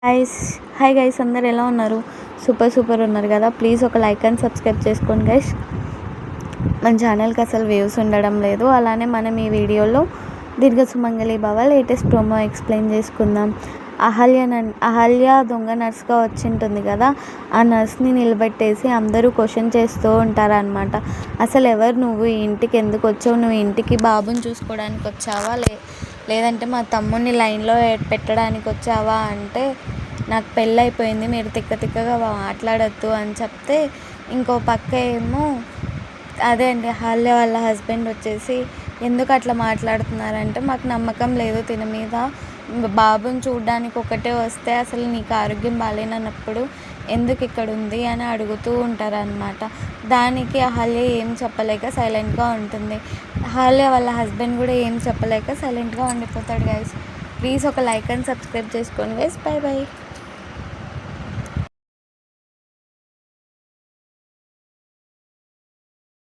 Guys hi guys, అందరు ఎలా ఉన్నారు? సూపర్ ఉన్నారు కదా. ప్లీజ్ ఒక లైక్ అండ్ సబ్స్క్రైబ్ చేసుకోండి గైస్. మన ఛానల్కి అసలు వ్యూస్ ఉండడం లేదు. అలానే మనం ఈ వీడియోలో దీర్ఘ సుమంగళి భవ లేటెస్ట్ ప్రోమో ఎక్స్ప్లెయిన్ చేసుకుందాం. అహల్య దొంగ నర్స్గా వచ్చింటుంది కదా, ఆ నర్స్ని నిలబెట్టేసి అందరూ క్వశ్చన్ చేస్తూ ఉంటారనమాట. అసలు ఎవరు నువ్వు, ఈ ఇంటికి ఎందుకు వచ్చావు, నువ్వు ఇంటికి బాబుని చూసుకోవడానికి వచ్చావా లేదంటే మా తమ్ముడిని లైన్లో పెట్టడానికి వచ్చావా అంటే, నాకు పెళ్ళైపోయింది, మీరు తిక్కగా మాట్లాడద్దు అని చెప్తే, ఇంకో పక్క ఏమో అదే అండి అహల్య వాళ్ళ హస్బెండ్ వచ్చేసి, ఎందుకు అట్లా మాట్లాడుతున్నారంటే, మాకు నమ్మకం లేదు తిన మీద, బాబుని చూడడానికి ఒకటే వస్తే అసలు నీకు ఆరోగ్యం బాగాలేనప్పుడు ఎందుకు ఇక్కడ ఉంది అని అడుగుతూ ఉంటారనమాట. దానికి అహల్య ఏం చెప్పలేక సైలెంట్గా ఉంటుంది. అహల్య వాళ్ళ హస్బెండ్ కూడా ఏం చెప్పలేక సైలెంట్గా ఉండిపోతాడు గైస్. ప్లీజ్ ఒక లైక్ అండ్ సబ్స్క్రైబ్ చేసుకోండి గైస్. బై.